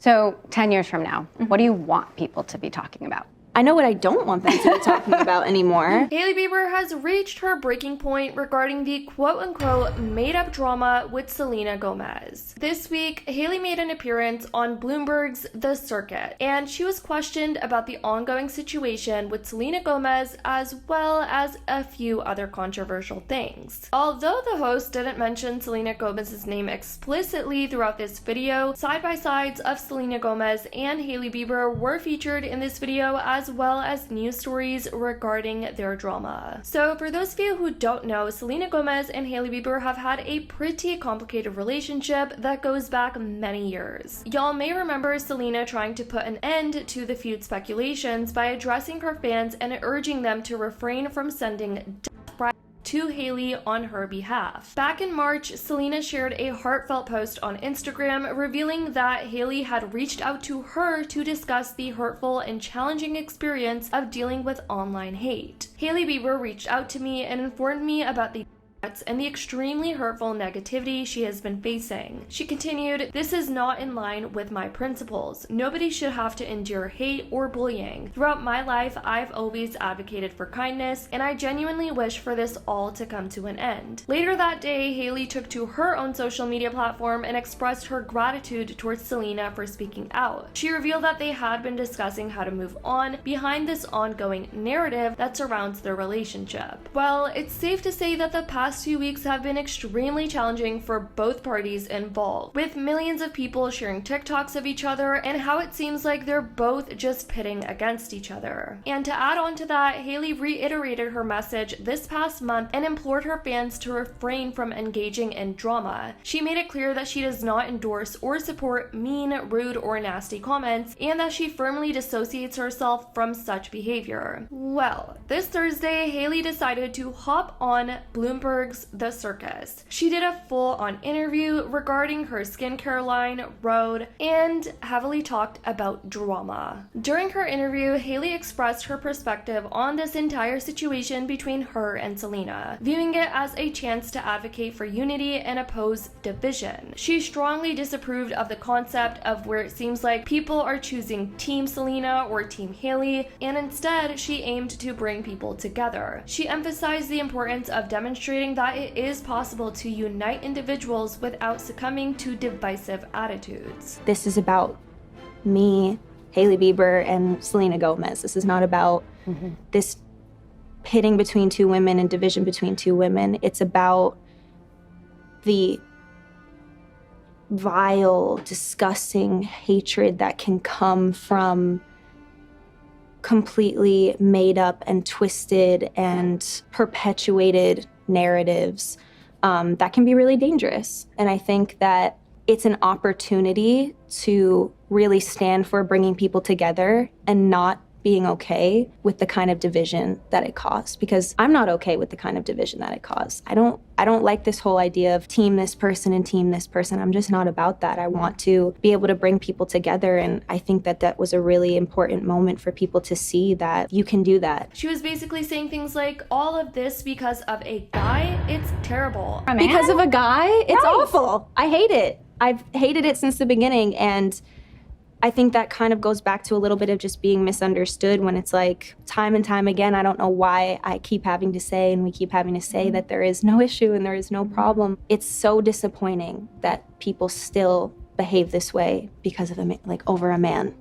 So 10 years from now, what do you want people to be talking about? I know what I don't want them to be talking about anymore. Hailey Bieber has reached her breaking point regarding the quote-unquote made-up drama with Selena Gomez. This week, Hailey made an appearance on Bloomberg's The Circuit, and she was questioned about the ongoing situation with Selena Gomez as well as a few other controversial things. Although the host didn't mention Selena Gomez's name explicitly throughout this video, side-by-sides of Selena Gomez and Hailey Bieber were featured in this video as well as news stories regarding their drama. So for those of you who don't know, Selena Gomez and Hailey Bieber have had a pretty complicated relationship that goes back many years. Y'all may remember Selena trying to put an end to the feud speculations by addressing her fans and urging them to refrain from sending to Hailey on her behalf. Back in March, Selena shared a heartfelt post on Instagram revealing that Hailey had reached out to her to discuss the hurtful and challenging experience of dealing with online hate. Hailey Bieber reached out to me and informed me about the and the extremely hurtful negativity she has been facing. She continued, "This is not in line with my principles. Nobody should have to endure hate or bullying. Throughout my life, I've always advocated for kindness, and I genuinely wish for this all to come to an end." Later that day, Hailey took to her own social media platform and expressed her gratitude towards Selena for speaking out. She revealed that they had been discussing how to move on behind this ongoing narrative that surrounds their relationship. Well, it's safe to say that the past few weeks have been extremely challenging for both parties involved, with millions of people sharing TikToks of each other and how it seems like they're both just pitting against each other. And to add on to that, Hailey reiterated her message this past month and implored her fans to refrain from engaging in drama. She made it clear that she does not endorse or support mean, rude, or nasty comments, and that she firmly dissociates herself from such behavior. Well, this Thursday, Hailey decided to hop on Bloomberg's The Circus. She did a full-on interview regarding her skincare line, Rhode, and heavily talked about drama. During her interview, Hailey expressed her perspective on this entire situation between her and Selena, viewing it as a chance to advocate for unity and oppose division. She strongly disapproved of the concept of where it seems like people are choosing Team Selena or Team Hailey, and instead she aimed to bring people together. She emphasized the importance of demonstrating that it is possible to unite individuals without succumbing to divisive attitudes. This is about me, Hailey Bieber, and Selena Gomez. This is not about this pitting between two women and division between two women. It's about the vile, disgusting hatred that can come from completely made up and twisted and perpetuated narratives that can be really dangerous. And I think that it's an opportunity to really stand for bringing people together and not being okay with the kind of division that it caused, because I'm not okay with the kind of division that it caused. I don't like this whole idea of team this person and team this person. I'm just not about that. I want to be able to bring people together, and I think that that was a really important moment for people to see that you can do that. She was basically saying things like, all of this because of a guy, it's terrible. Because of a guy? It's awful. I hate it. I've hated it since the beginning, and I think that kind of goes back to a little bit of just being misunderstood when it's like time and time again, I don't know why I keep having to say and we keep having to say that there is no issue and there is no problem. It's so disappointing that people still behave this way because of over a man.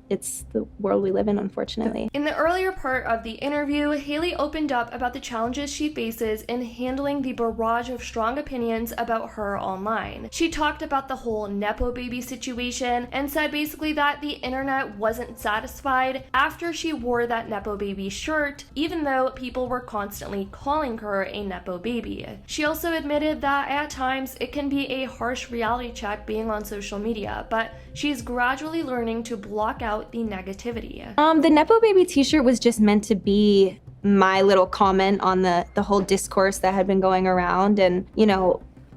It's the world we live in, unfortunately. In the earlier part of the interview, Hailey opened up about the challenges she faces in handling the barrage of strong opinions about her online. She talked about the whole Nepo baby situation and said basically that the internet wasn't satisfied after she wore that Nepo baby shirt, even though people were constantly calling her a Nepo baby. She also admitted that at times it can be a harsh reality check being on social media, but she's gradually learning to block out the negativity. The Nepo Baby t-shirt was just meant to be my little comment on the whole discourse that had been going around. And,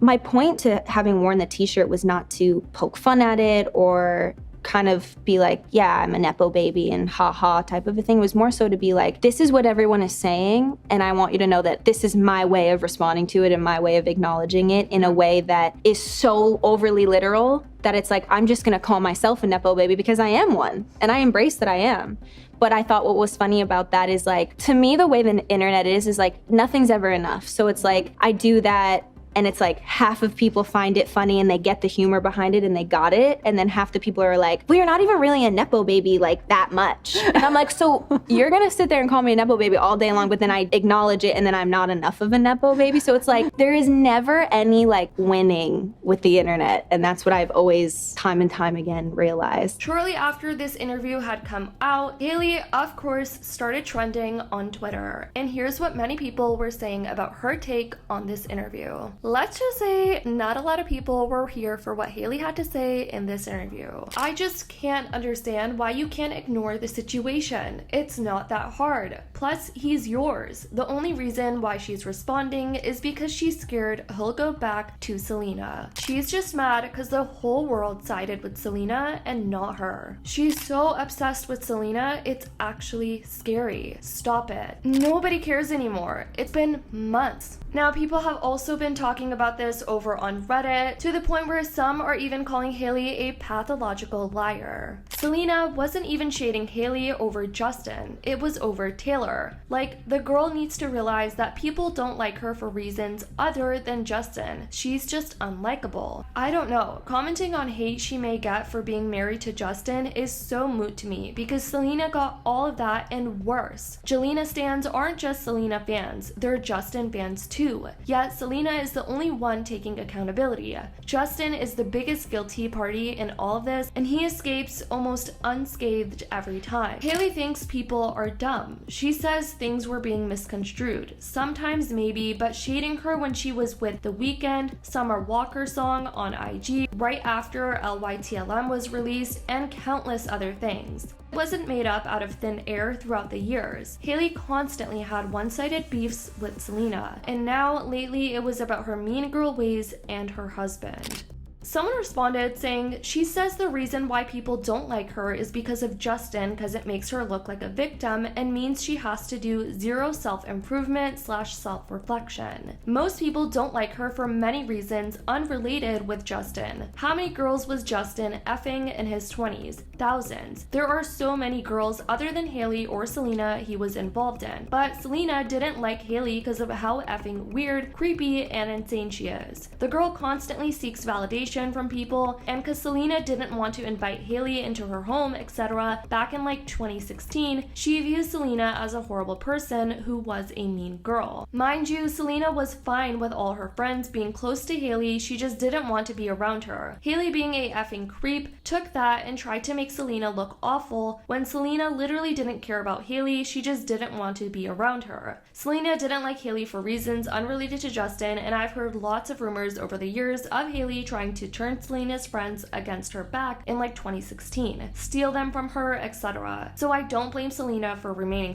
my point to having worn the t-shirt was not to poke fun at it or kind of be like, yeah, I'm a Nepo baby and ha type of a thing. It was more so to be like, this is what everyone is saying, and I want you to know that this is my way of responding to it and my way of acknowledging it in a way that is so overly literal that it's like, I'm just gonna call myself a Nepo baby because I am one, and I embrace that I am. But I thought what was funny about that is like, to me, the way the internet is like, nothing's ever enough. So it's like, I do that, and it's like half of people find it funny and they get the humor behind it and they got it. And then half the people are like, well, you're not even really a Nepo baby like that much. And I'm like, so you're gonna sit there and call me a Nepo baby all day long, but then I acknowledge it and then I'm not enough of a Nepo baby. So it's like, there is never any like winning with the internet. And that's what I've always time and time again realized. Shortly after this interview had come out, Hailey, of course, started trending on Twitter. And here's what many people were saying about her take on this interview. Let's just say not a lot of people were here for what Hailey had to say in this interview. I just can't understand why you can't ignore the situation. It's not that hard. Plus, he's yours. The only reason why she's responding is because she's scared he'll go back to Selena. She's just mad because the whole world sided with Selena and not her. She's so obsessed with Selena, it's actually scary. Stop it. Nobody cares anymore. It's been months. Now, people have also been talking about this over on Reddit, to the point where some are even calling Hailey a pathological liar. Selena wasn't even shading Hailey over Justin, it was over Taylor. Like, the girl needs to realize that people don't like her for reasons other than Justin. She's just unlikable. I don't know, commenting on hate she may get for being married to Justin is so moot to me, because Selena got all of that and worse. Jelena stans aren't just Selena fans, they're Justin fans too. Yet Selena is the only one taking accountability. Justin is the biggest guilty party in all of this, and he escapes almost unscathed every time. Hailey thinks people are dumb. She says things were being misconstrued. Sometimes maybe, but shading her when she was with The Weeknd, Summer Walker song on IG, right after LYTLM was released, and countless other things. It wasn't made up out of thin air throughout the years. Hailey constantly had one-sided beefs with Selena, and now lately it was about her mean girl ways and her husband. Someone responded saying, she says the reason why people don't like her is because of Justin, because it makes her look like a victim and means she has to do zero self-improvement / self-reflection. Most people don't like her for many reasons unrelated with Justin. How many girls was Justin effing in his 20s? Thousands. There are so many girls other than Hailey or Selena he was involved in. But Selena didn't like Hailey because of how effing weird, creepy, and insane she is. The girl constantly seeks validation from people, and because Selena didn't want to invite Hailey into her home, etc., back in like 2016, she views Selena as a horrible person who was a mean girl. Mind you, Selena was fine with all her friends being close to Hailey, she just didn't want to be around her. Hailey, being a effing creep, took that and tried to make Selena look awful when Selena literally didn't care about Hailey, she just didn't want to be around her. Selena didn't like Hailey for reasons unrelated to Justin, and I've heard lots of rumors over the years of Hailey trying to turn Selena's friends against her back in like 2016, steal them from her, etc. So I don't blame Selena for remaining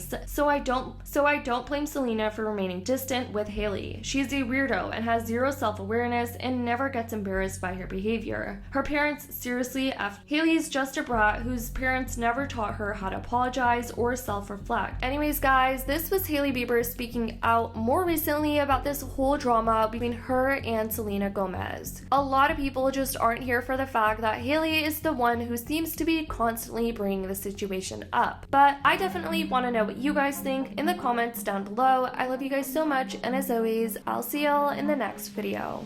distant with Hailey. She's a weirdo and has zero self-awareness and never gets embarrassed by her behavior. Her parents seriously effed. Hailey's just a brat whose parents never taught her how to apologize or self-reflect. Anyways, guys, this was Hailey Bieber speaking out more recently about this whole drama between her and Selena Gomez. A lot of people just aren't here for the fact that Hailey is the one who seems to be constantly bringing the situation up. But I definitely want to know what you guys think in the comments down below. I love you guys so much, and as always, I'll see y'all in the next video.